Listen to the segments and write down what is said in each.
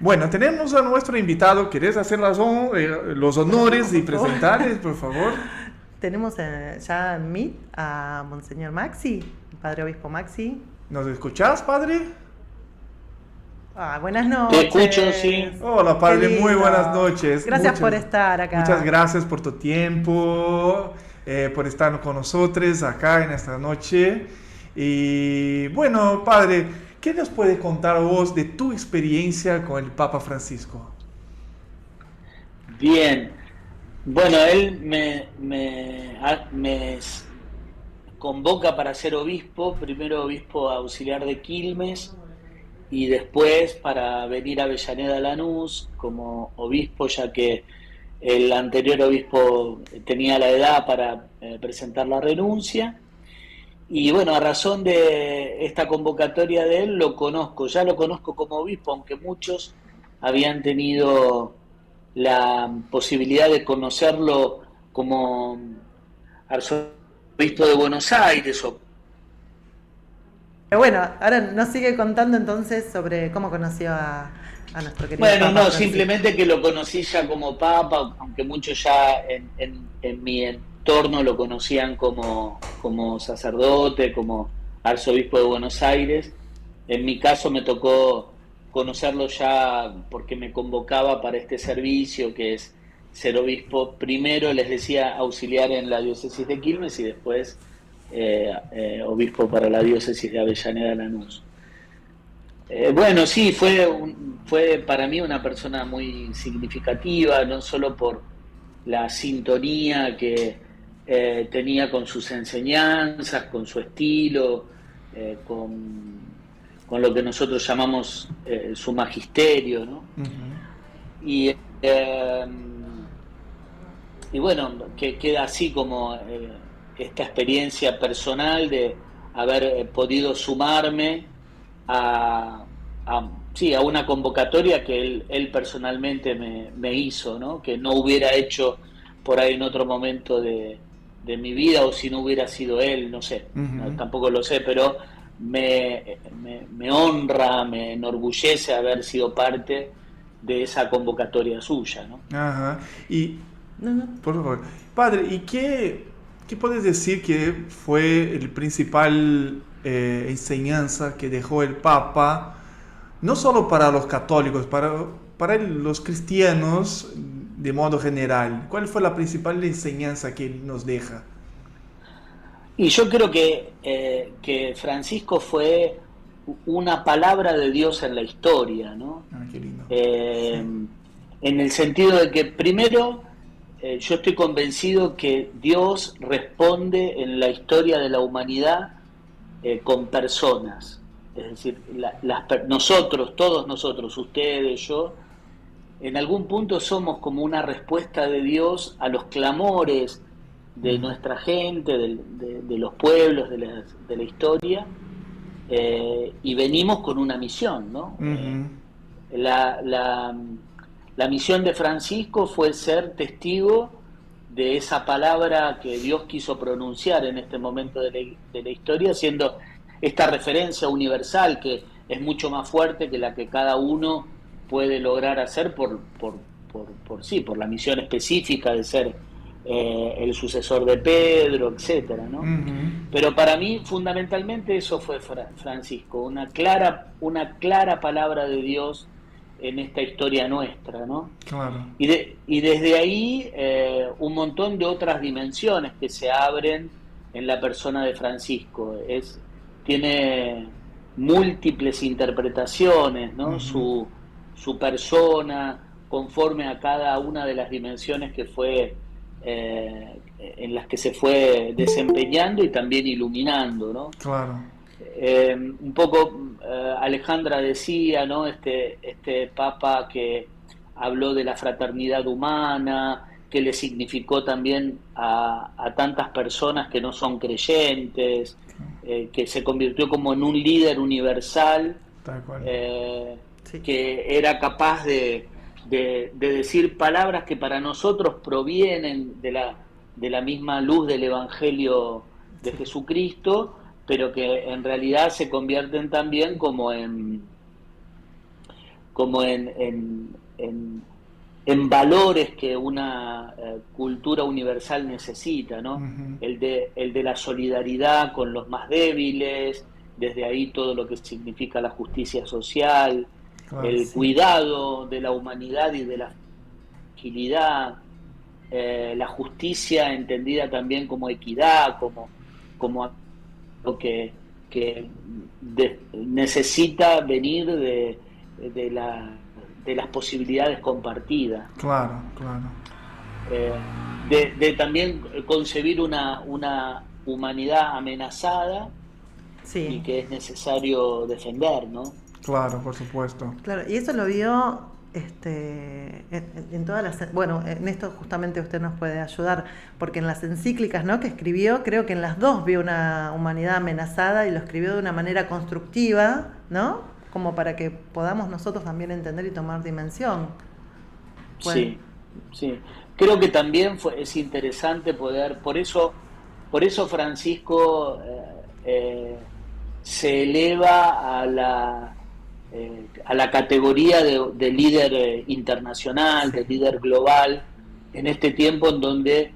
Bueno, tenemos a nuestro invitado. ¿Querés hacer los honores y presentarles, por favor? Tenemos ya en Meet a Monseñor Maxi, el Padre Obispo Maxi. ¿Nos escuchás, padre? Buenas Te escucho, noches. sí. Hola, Qué padre, muy buenas lindo. noches. Gracias por estar Muchas acá. gracias por tu tiempo, por estar con nosotros acá en esta noche. Y bueno, padre, ¿qué nos puede contar vos de tu experiencia con el Papa Francisco? Bien. Bueno, él me convoca para ser obispo, primero obispo auxiliar de Quilmes y después para venir a Avellaneda Lanús como obispo, ya que el anterior obispo tenía la edad para presentar la renuncia. Y bueno, a razón de esta convocatoria de él, ya lo conozco como obispo, aunque muchos habían tenido la posibilidad de conocerlo como arzobispo de Buenos Aires. Pero bueno, ahora nos sigue contando entonces sobre cómo conoció a nuestro querido Bueno, Papa no, Francisco. simplemente que lo conocí ya como papa, aunque muchos ya en mi entorno lo conocían como sacerdote, como arzobispo de Buenos Aires. En mi caso me tocó conocerlo ya porque me convocaba para este servicio, que es ser obispo. Primero les decía auxiliar en la diócesis de Quilmes y después obispo para la diócesis de Avellaneda Lanús. Bueno, sí, fue para mí una persona muy significativa, no solo por la sintonía que tenía con sus enseñanzas, con su estilo, con lo que nosotros llamamos su magisterio, ¿no? Ujú. Y, eh, y bueno, que queda así como esta experiencia personal de haber podido sumarme sí, a una convocatoria que él personalmente me hizo, ¿no? Que no hubiera hecho por ahí en otro momento de mi vida o si no hubiera sido él, no sé, no, Ujú. tampoco lo sé, pero me honra, me enorgullece haber sido parte de esa convocatoria suya, ¿no? Ajá. Y, No, no. por favor, padre, ¿qué puedes decir que fue el principal enseñanza que dejó el Papa, no solo para los católicos, para los cristianos de modo general? ¿Cuál fue la principal enseñanza que él nos deja? Y yo creo que Francisco fue una palabra de Dios en la historia, ¿no? Ah, qué lindo. Eh, Sí. en el sentido de que primero yo estoy convencido que Dios responde en la historia de la humanidad con personas. Es decir, nosotros, todos nosotros, ustedes, yo, en algún punto somos como una respuesta de Dios a los clamores de Ujú. nuestra gente, de los pueblos, de la historia, y venimos con una misión, ¿no? Ujú. La, la, la misión de Francisco fue ser testigo de esa palabra que Dios quiso pronunciar en este momento de la historia, siendo esta referencia universal que es mucho más fuerte que la que cada uno puede lograr hacer sí, por la misión específica de ser el sucesor de Pedro, etcétera, ¿no? Ujú. Pero para mí, fundamentalmente, eso fue Francisco, una clara palabra de Dios en esta historia nuestra, ¿no? Claro. Y desde ahí un montón de otras dimensiones que se abren en la persona de Francisco. Tiene múltiples interpretaciones, ¿no? Ujú. Su persona, conforme a cada una de las dimensiones que fue en las que se fue desempeñando y también iluminando, ¿no? Claro. Un poco Alejandra decía, ¿no? Este papa que habló de la fraternidad humana, que le significó también a tantas personas que no son creyentes, que se convirtió como en un líder universal, Tal cual. eh, Sí. que era capaz de decir palabras que para nosotros provienen de la misma luz del Evangelio de Sí. Jesucristo, pero que en realidad se convierten también como como en valores que una cultura universal necesita, ¿no? Ujú. El de la solidaridad con los más débiles, desde ahí todo lo que significa la justicia social, Claro. el Sí, cuidado de la humanidad y de la fragilidad, la justicia entendida también como equidad, como algo que necesita venir de las posibilidades compartidas, ¿no? Claro, claro. De también concebir una humanidad amenazada y sí, que es necesario defender, ¿no? Claro, por supuesto. claro. Y eso lo vio en todas las... Bueno, en esto justamente usted nos puede ayudar, porque en las encíclicas, ¿no?, que escribió, creo que en las dos vio una humanidad amenazada y lo escribió de una manera constructiva, ¿no? Como para que podamos nosotros también entender y tomar dimensión. Pues, Sí, sí. Creo que también es interesante poder, por eso Francisco se eleva a la categoría de líder internacional, sí. de líder global, en este tiempo en donde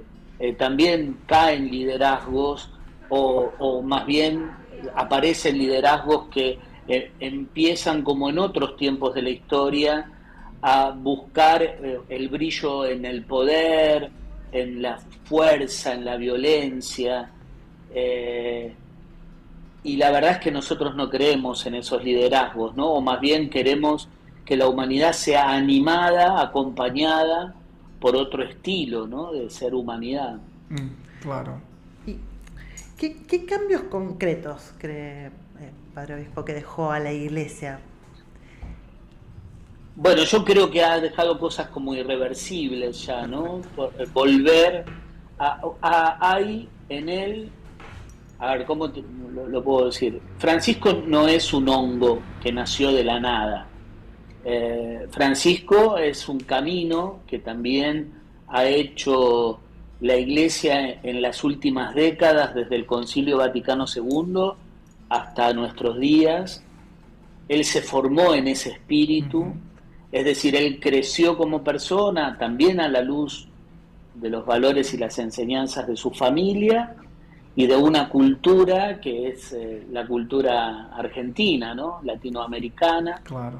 también caen liderazgos o más bien aparecen liderazgos que empiezan como en otros tiempos de la historia a buscar el brillo en el poder, en la fuerza, en la violencia. eh, y la verdad es que nosotros no creemos en esos liderazgos, ¿no? O más bien queremos que la humanidad sea animada, acompañada por otro estilo, ¿no?, de ser humanidad. Mm, claro. ¿Y qué cambios concretos cree, Padre Obispo, que dejó a la Iglesia? Bueno, yo creo que ha dejado cosas como irreversibles ya, ¿no? Volver hay en él, a ver, ¿cómo lo puedo decir? Francisco no es un hongo que nació de la nada. Francisco es un camino que también ha hecho la Iglesia en las últimas décadas, desde el Concilio Vaticano II hasta nuestros días. Él se formó en ese Ujú. espíritu, es decir, él creció como persona también a la luz de los valores y las enseñanzas de su familia y de una cultura que es la cultura argentina, ¿no?, latinoamericana. Claro.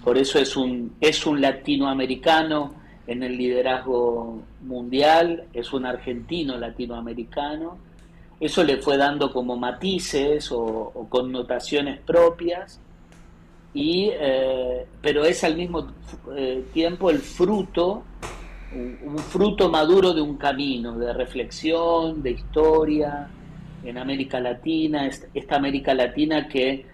Por eso es un latinoamericano en el liderazgo mundial, es un argentino latinoamericano. Eso le fue dando como matices o connotaciones propias, pero es al mismo tiempo el fruto, un fruto maduro de un camino de reflexión, de historia en América Latina, esta América Latina que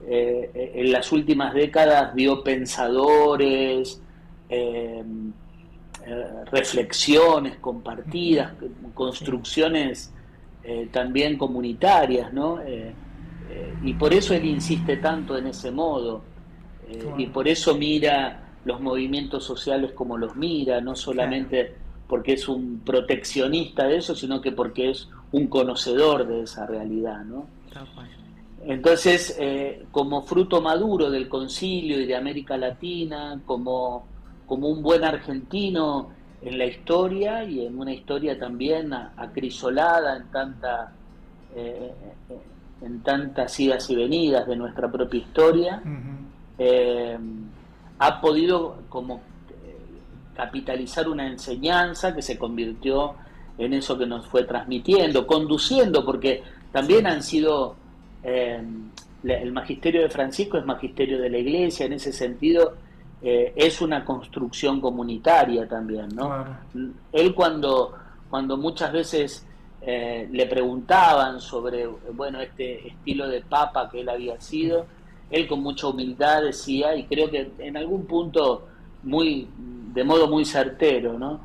en las últimas décadas vio pensadores, eh, reflexiones compartidas, Sí, construcciones también comunitarias, ¿no? Y por eso él insiste tanto en ese modo, y Claro. por eso mira los movimientos sociales como los mira, no claro, solamente porque es un proteccionista de eso, sino que porque es un conocedor de esa realidad, ¿no? tal cual. Entonces, como fruto maduro del concilio y de América Latina, como un buen argentino en la historia y en una historia también acrisolada eh, en tantas idas y venidas de nuestra propia historia, Ujú. eh, ha podido como capitalizar una enseñanza que se convirtió en eso que nos fue transmitiendo, conduciendo, porque también Sí, han sido, eh, el magisterio de Francisco es magisterio de la Iglesia, en ese sentido es una construcción comunitaria también, ¿no? Claro. Él cuando muchas veces le preguntaban sobre, bueno, este estilo de papa que él había sido, él con mucha humildad decía, y creo que en algún punto de modo muy certero, ¿no?,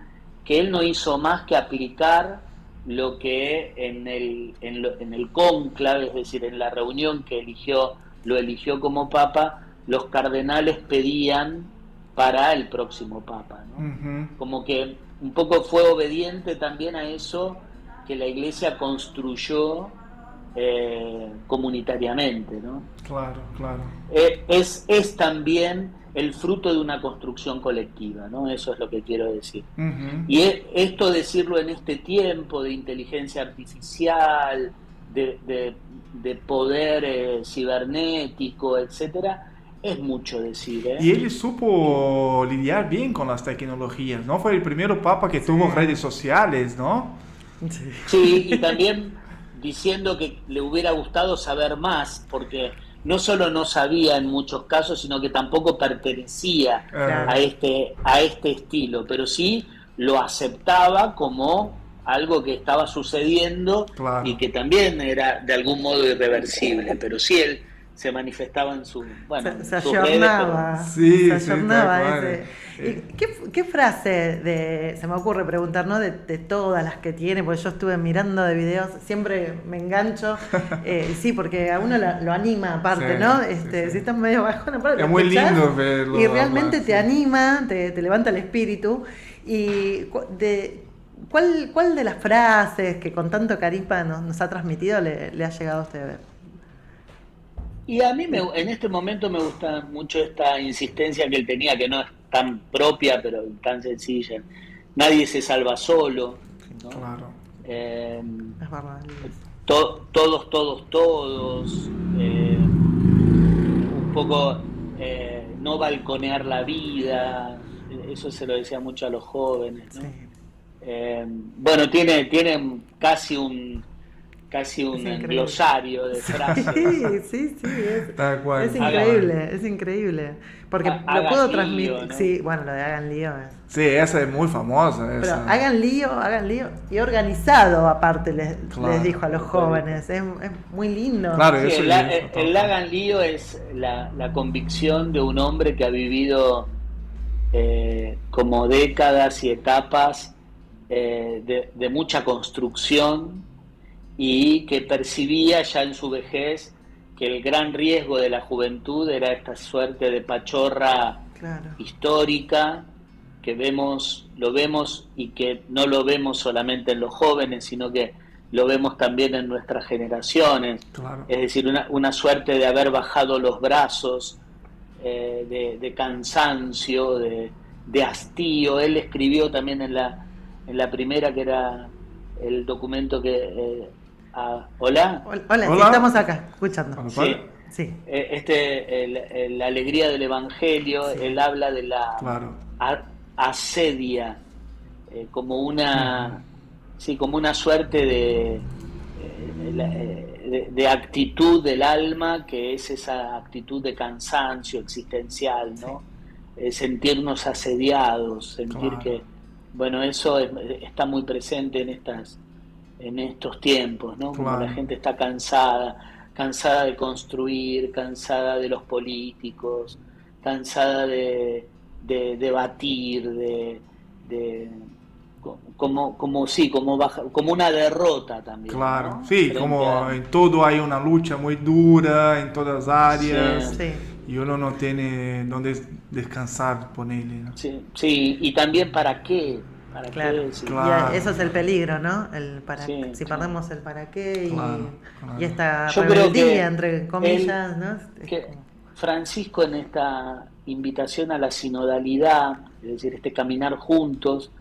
que él no hizo más que aplicar lo que en el cónclave, es decir, en la reunión que lo eligió como papa, los cardenales pedían para el próximo papa, ¿no? Ujú. Como que un poco fue obediente también a eso que la Iglesia construyó comunitariamente, ¿no? Claro, claro. Es también el fruto de una construcción colectiva, ¿no? Eso es lo que quiero decir. Ujú. Y esto decirlo en este tiempo de inteligencia artificial, de poder cibernético, etcétera, es mucho decir, ¿eh? Y él supo lidiar bien con las tecnologías, ¿no? Fue el primer papa que tuvo redes sociales, ¿no? Sí. Sí, y también diciendo que le hubiera gustado saber más, porque no solo no sabía en muchos casos, sino que tampoco pertenecía Claro. a este estilo, pero sí lo aceptaba como algo que estaba sucediendo y Claro. que también era de algún modo irreversible, pero sí él se manifestaba en Se en sus redes, pero ayornaba, se Sí, sí, tal ayornaba cual. ese. ¿Y qué frase se me ocurre preguntar, ¿no? De todas las que tiene, porque yo estuve mirando de videos, siempre me engancho, sí, porque a uno lo anima aparte, Sí, ¿no? sí, sí. Si estás medio bajón, aparte Es lo muy escuchás lindo verlo y realmente hablar, te sí. anima, te levanta el espíritu. Y ¿cuál de las frases que con tanto carisma nos ha transmitido le ha llegado a usted a ver? y a mí en este momento me gusta mucho esta insistencia que él tenía, que no es tan propia, pero tan sencilla. Nadie se salva solo, ¿no? Claro. Eh, Es verdad. todos, un poco no balconear la vida, eso se lo decía mucho a los jóvenes, Sí. ¿no? Bueno, tiene casi Es un increíble. glosario de frases. Sí, Tal cual, es tal Hagan, cual. es increíble, porque lo hagan puedo lío, transmitir, ¿no? sí, bueno, lo de hagan lío Sí, esa es muy famosa, pero esa. hagan lío y organizado aparte les Claro. dijo a los jóvenes, es muy lindo. Claro, Sí, eso y eso, tal el cual. hagan lío es la convicción de un hombre que ha vivido como décadas y etapas de mucha construcción y que percibía ya en su vejez que el gran riesgo de la juventud era esta suerte de pachorra Claro, histórica que lo vemos y que no lo vemos solamente en los jóvenes, sino que lo vemos también en nuestras generaciones, Claro. es decir, una suerte de haber bajado los brazos, de cansancio, de hastío. Él escribió también en la primera, que era el documento que... ¿Hola? hola, sí, Hola. estamos acá escuchando, Tal Sí. cual. sí, La alegría del Evangelio, sí, él habla de la Claro. asedia, como Ujú. sí, como una suerte de actitud del alma, que es esa actitud de cansancio existencial, sí, ¿no? Sentirnos asediados, sentir Claro. que, bueno, eso está muy presente en estos tiempos, ¿no? Como la Claro. gente está cansada de construir, cansada de los políticos, cansada de debatir, de como una derrota también, Claro, ¿no? sí, Frente como a, en todo hay una lucha muy dura en todas sí, áreas sí, y uno no tiene donde descansar, ponerle, ¿no? sí, sí, y también para claro. qué, sí, Y Claro, eso es el claro, peligro, ¿no? sí, Si claro. perdemos el para qué claro, y claro. esta Yo creo rebeldía, que entre él, comillas, ¿no? Es que como, Francisco, en esta invitación a la sinodalidad, es decir, este caminar juntos,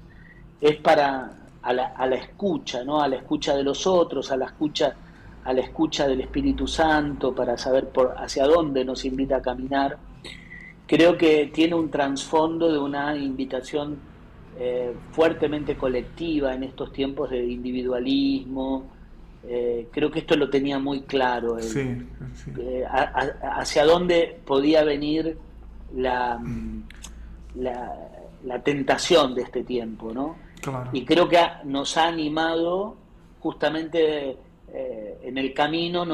es para a la escucha, ¿no? A la escucha de los otros, a la escucha del Espíritu Santo, para saber hacia dónde nos invita a caminar. Creo que tiene un trasfondo de una invitación fuertemente colectiva en estos tiempos de individualismo. Creo que esto lo tenía muy claro él. Sí, sí, Hacia dónde podía venir la, la, la tentación de este tiempo, ¿no? claro. Y creo que nos ha animado justamente en el camino,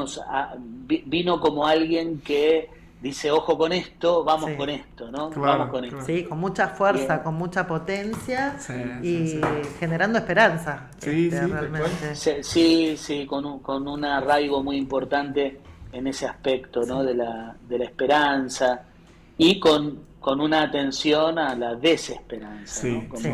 vino como alguien que dice, ojo con esto, vamos sí. con esto, ¿no? Vamos Claro, con esto. claro. Sí, con mucha Y, fuerza, con mucha potencia Sí, sí, y sí. generando esperanza, Sí, sí, tal cual. realmente. sí, sí, con un arraigo muy importante en ese aspecto, Sí, ¿no? De la esperanza y con una atención a la desesperanza, Sí, ¿no? sí. sí.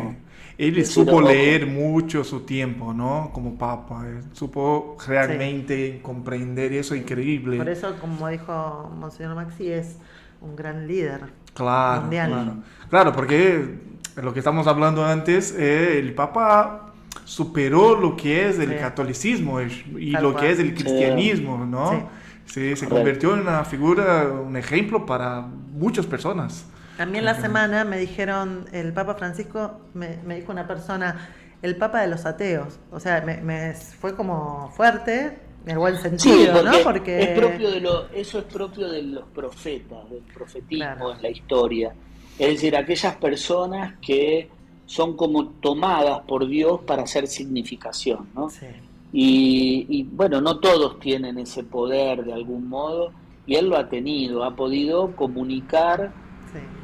Él decir, supo ojo, leer mucho su tiempo, ¿no? Como papa. Supo realmente comprender eso increíble. Por eso, como dijo Monseñor Maxi, es un gran líder Claro, mundial. claro. Claro, porque lo que estamos hablando antes, el Papa superó lo que es el catolicismo y Tal lo cual. que es el cristianismo, ¿no? Se convirtió en una figura, un ejemplo para muchas personas. A mí en la semana me dijeron, el Papa Francisco, me dijo una persona, el Papa de los ateos. O sea, me fue como fuerte, en el buen sentido, porque ¿no? Porque es propio eso es propio de los profetas, del profetismo en la historia. Es decir, aquellas personas que son como tomadas por Dios para hacer significación, ¿no? Sí. Y bueno, no todos tienen ese poder de algún modo, y él lo ha tenido, ha podido comunicar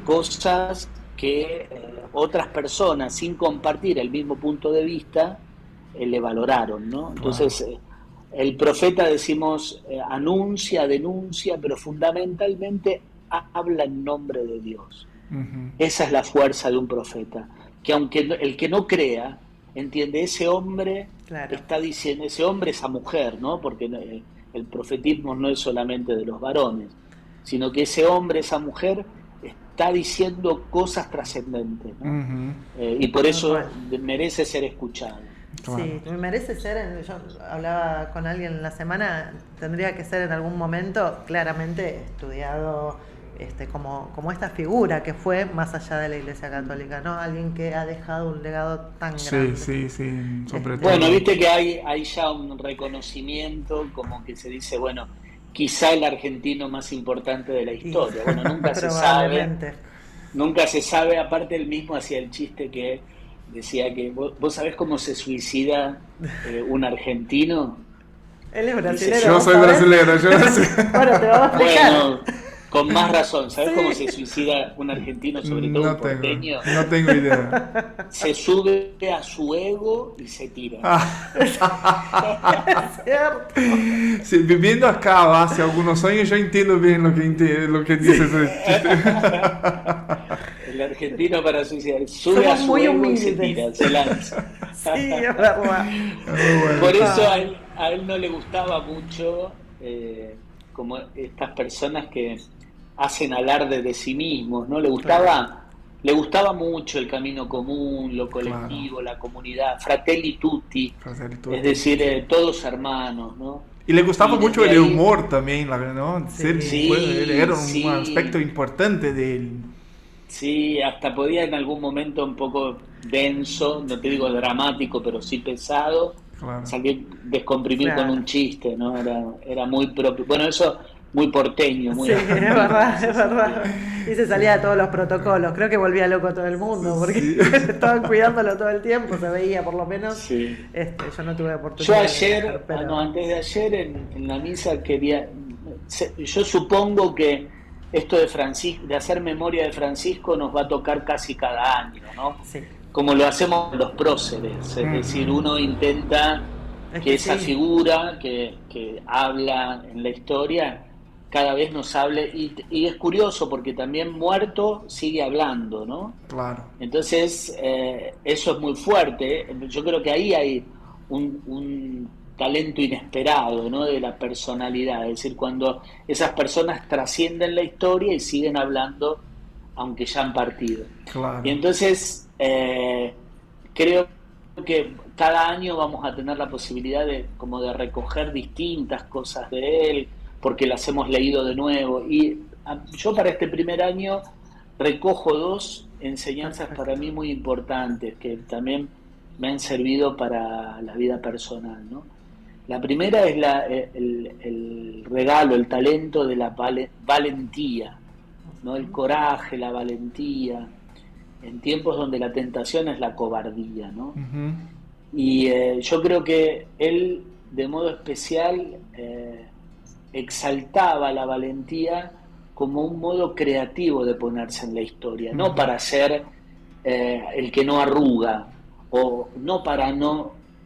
cosas que otras personas, sin compartir el mismo punto de vista, le valoraron, ¿no? Entonces, el profeta, decimos, anuncia, denuncia, pero fundamentalmente habla en nombre de Dios. Uh-huh. Esa es la fuerza de un profeta, que aunque el que no crea, entiende, ese hombre está diciendo, ese hombre, esa mujer, ¿no? Porque el profetismo no es solamente de los varones, sino que ese hombre, esa mujer, está diciendo cosas trascendentes, ¿no? Uh-huh. Y por eso merece ser escuchado. Sí, merece ser, yo hablaba con alguien en la semana, tendría que ser en algún momento claramente estudiado como esta figura que fue más allá de la Iglesia Católica, ¿no? Alguien que ha dejado un legado tan grande. Sí, sobre todo. Bueno, viste que hay ya un reconocimiento, como que se dice, bueno, quizá el argentino más importante de la historia. Bueno, nunca se sabe. Nunca se sabe, aparte él mismo hacía el chiste que decía que, ¿vos sabés cómo se suicida un argentino? Él es brasilero. Yo soy brasilero, yo no sé. Bueno, te vamos a explicar. Bueno, con más razón. ¿Sabés cómo se suicida un argentino, sobre todo un porteño? No tengo idea. Se sube a su ego y se tira. Sí, viviendo acá hace algunos años ya entiendo bien lo que dice ese chiste. El argentino para suicidar sube a su ego y se tira, se lanza. Sí, es verdad. Por eso a él no le gustaba mucho como estas personas que hacen alarde de sí mismos, ¿no? Le gustaba mucho el camino común, lo colectivo, la comunidad, fratelli tutti, es decir, todos hermanos, ¿no? Y le gustaba mucho el humor también, ¿no? Era un sí. aspecto importante de él. Sí, hasta podía en algún momento un poco denso, no te digo dramático, pero sí pesado, salir descomprimir con un chiste, ¿no? Era muy propio. Bueno, eso muy porteño, muy... Sí, es verdad. Y se salía de todos los protocolos. Creo que volvía loco a todo el mundo, porque estaban cuidándolo todo el tiempo, se veía por lo menos. Sí. Yo no tuve oportunidad. Yo ayer, antes de ayer, en la misa quería... Yo supongo que esto de hacer memoria de Francisco nos va a tocar casi cada año, ¿no? Sí. Como lo hacemos los próceres, es decir, uno intenta que esa figura que habla en la historia cada vez nos hable, y es curioso porque también muerto sigue hablando, ¿no? Claro. Entonces, eso es muy fuerte. Yo creo que ahí hay un talento inesperado, ¿no? De la personalidad, es decir, cuando esas personas trascienden la historia y siguen hablando aunque ya han partido. Claro. Y entonces, creo que cada año vamos a tener la posibilidad de recoger distintas cosas de él, porque las hemos leído de nuevo. Y yo para este primer año recojo 2 enseñanzas para mí muy importantes, que también me han servido para la vida personal, ¿no? La primera es el regalo, el talento de la valentía, ¿no? El coraje, la valentía, en tiempos donde la tentación es la cobardía, ¿no? Uh-huh. Y yo creo que él, de modo especial, exaltaba la valentía como un modo creativo de ponerse en la historia, no para ser el que no arruga, o no para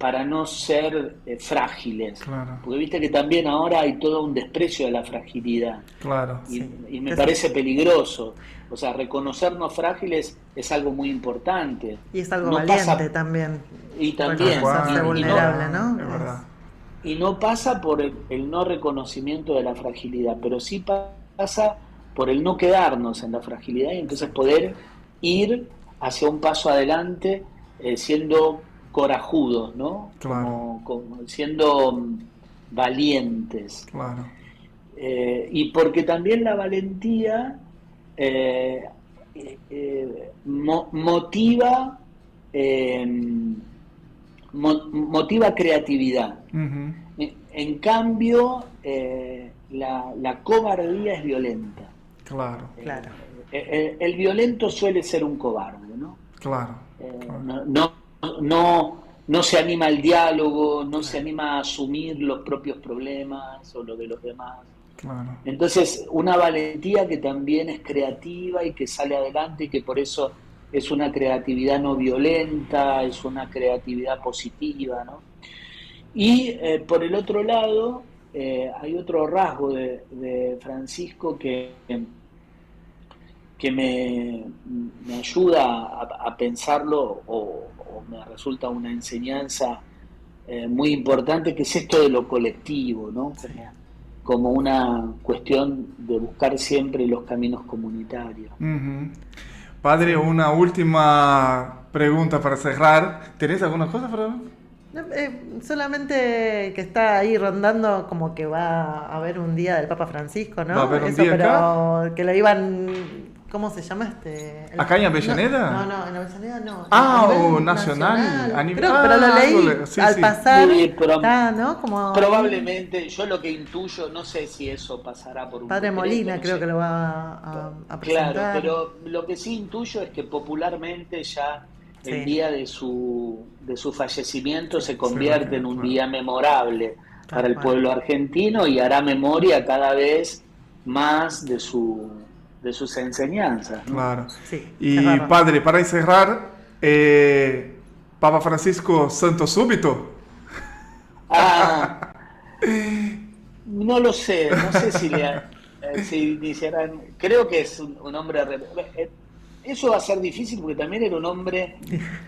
para no ser frágiles. Claro. Porque viste que también ahora hay todo un desprecio de la fragilidad. Claro. Y me parece peligroso. O sea, reconocernos frágiles es algo muy importante. Y es algo No valiente pasa- también. Y también. Reconocerse y vulnerable, ¿no? Es verdad. Y no pasa por el no reconocimiento de la fragilidad, pero sí pasa por el no quedarnos en la fragilidad y entonces poder ir hacia un paso adelante siendo corajudos, ¿no? Claro. Como siendo valientes. Claro. Y porque también la valentía motiva motiva creatividad. Ujú. En cambio, la cobardía es violenta. Claro. Claro. El violento suele ser un cobarde, ¿no? Claro. No se anima al diálogo, no se anima a asumir los propios problemas o los de los demás. Claro. Entonces, una valentía que también es creativa y que sale adelante y que por eso es una creatividad no violenta, es una creatividad positiva, ¿no? Y por el otro lado, hay otro rasgo de Francisco que me ayuda a pensarlo o me resulta una enseñanza muy importante, que es esto de lo colectivo, ¿no? Como una cuestión de buscar siempre los caminos comunitarios. Ujú. Padre, una última pregunta para cerrar. ¿Tenés alguna cosa, Fernando? Solamente que está ahí rondando como que va a haber un día del Papa Francisco, ¿no? ¿Va a haber un Eso, día pero acá? que lo iban, ¿cómo se llama este? ¿Acá en Avellaneda? No, en Avellaneda no. Ah, A nivel o nacional. A nivel- Creo, pero lo leí sí, al sí. pasar. Sí, pero Está, ¿no? Como probablemente, yo lo que intuyo, no sé si eso pasará por un Padre decreto, Molina no creo sé. que lo va a presentar. Claro, pero lo que sí intuyo es que popularmente ya el Sí. día de su fallecimiento se convierte en un claro. día memorable Tal para el cual. pueblo argentino y hará memoria cada vez más de sus enseñanzas, ¿no? Claro. Sí, Y es verdad. padre, para encerrar, Papa Francisco Santo Súbito. Ah, no lo sé, no sé si iniciarán. Creo que es un hombre. Eso va a ser difícil porque también era un hombre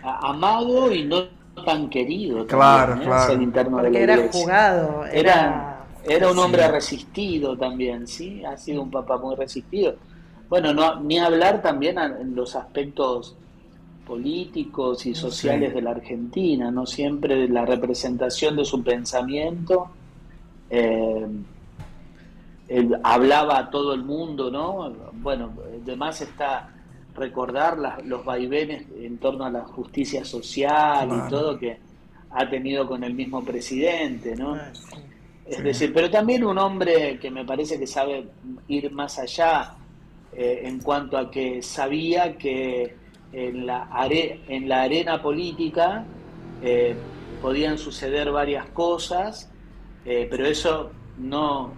amado y no tan querido. Claro, también, claro. hacia el interno de Porque la era iglesia. jugado. Era un hombre Sí. resistido también, ¿sí? Ha sido un papa muy resistido. Bueno, ni hablar también en los aspectos políticos y sociales de la Argentina, no siempre la representación de su pensamiento. Él hablaba a todo el mundo, ¿no? Bueno, además está recordar los vaivenes en torno a la justicia social Claro. y todo que ha tenido con el mismo presidente, ¿no? Sí. Es decir, pero también un hombre que me parece que sabe ir más allá en cuanto a que sabía que en la arena política podían suceder varias cosas, pero eso no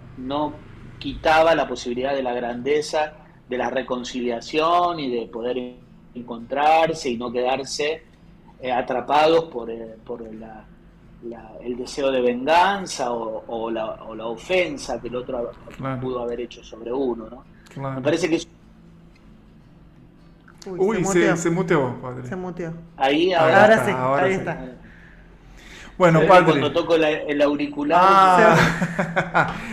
quitaba la posibilidad de la grandeza, de la reconciliación y de poder encontrarse y no quedarse atrapados por el deseo de venganza o la ofensa que el otro Claro. pudo haber hecho sobre uno, ¿no? Claro. Me parece que Uy, se muteó, padre. Se muteó. ahí Ahora está, sí, ahora ahí sí. está. Bueno, se ve que padre. cuando toco el auricular,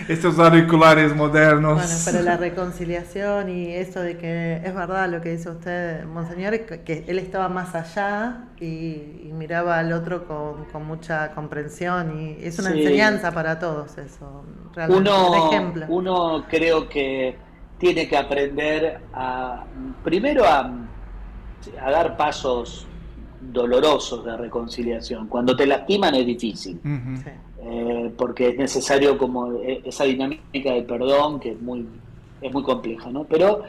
Estos auriculares modernos. Bueno, pero la reconciliación y eso de que es verdad lo que dice usted, Monseñor, que él estaba más allá y miraba al otro con mucha comprensión y es una Sí. enseñanza para todos eso, realmente, un ejemplo. uno creo que tiene que aprender primero a dar pasos dolorosos de reconciliación. Cuando te lastiman es difícil. Ujú. Sí. Porque es necesario como esa dinámica del perdón que es muy compleja, ¿no? Pero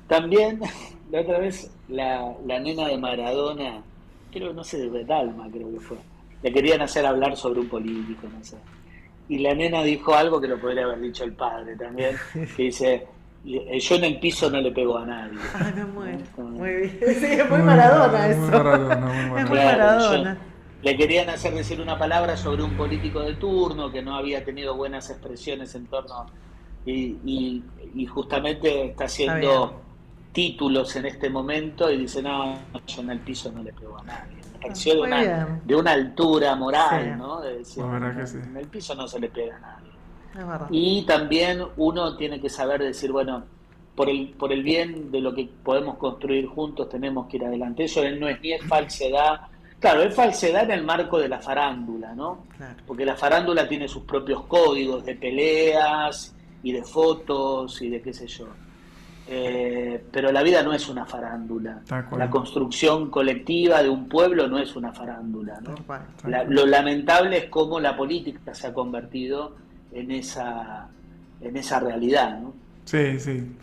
también la otra vez la nena de Maradona, creo, no sé, de Dalma creo que fue, le querían hacer hablar sobre un político, no sé, y la nena dijo algo que lo podría haber dicho el padre también, que dice: yo en el piso no le pego a nadie. Ay, me muero. ¿No? Muy bien. Sí, es muy Maradona eso. Muy Maradona, muy Es Maradona. muy Claro, Maradona. le querían hacer decir una palabra sobre un político de turno que no había tenido buenas expresiones en torno y justamente está haciendo títulos en este momento y dice, no, yo en el piso no le pego a nadie. Me pareció de una altura moral, sí. ¿no? De decir, sí. En el piso no se le pega a nadie. Es verdad. Y también uno tiene que saber decir, bueno, por el bien de lo que podemos construir juntos tenemos que ir adelante. Eso no es ni es falsedad. Claro, es falsedad en el marco de la farándula, ¿no? Claro. Porque la farándula tiene sus propios códigos de peleas y de fotos y de qué sé yo. Pero la vida no es una farándula. La construcción colectiva de un pueblo no es una farándula, ¿no? Lo lamentable es cómo la política se ha convertido en esa realidad, ¿no? Sí, sí.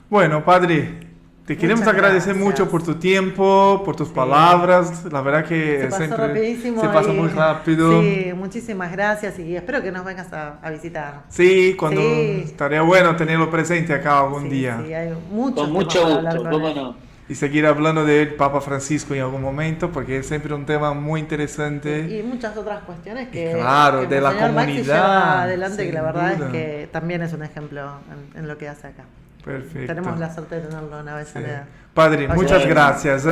Bueno, padre, te queremos agradecer mucho por tu tiempo, por tus palabras. La verdad que se pasa muy rápido. Sí, muchísimas gracias y espero que nos vengas a visitar. Sí, estaría bueno tenerlo presente acá algún día. Sí, hay mucho con mucho gusto, cómo no. Y seguir hablando del Papa Francisco en algún momento, porque es siempre un tema muy interesante. Y muchas otras cuestiones que, claro, de la comunidad. Maxi lleva adelante, que la verdad es que también es un ejemplo en lo que hace acá. Perfecto. Tenemos la suerte de tenerlo una vez a la... Padre, muchas gracias.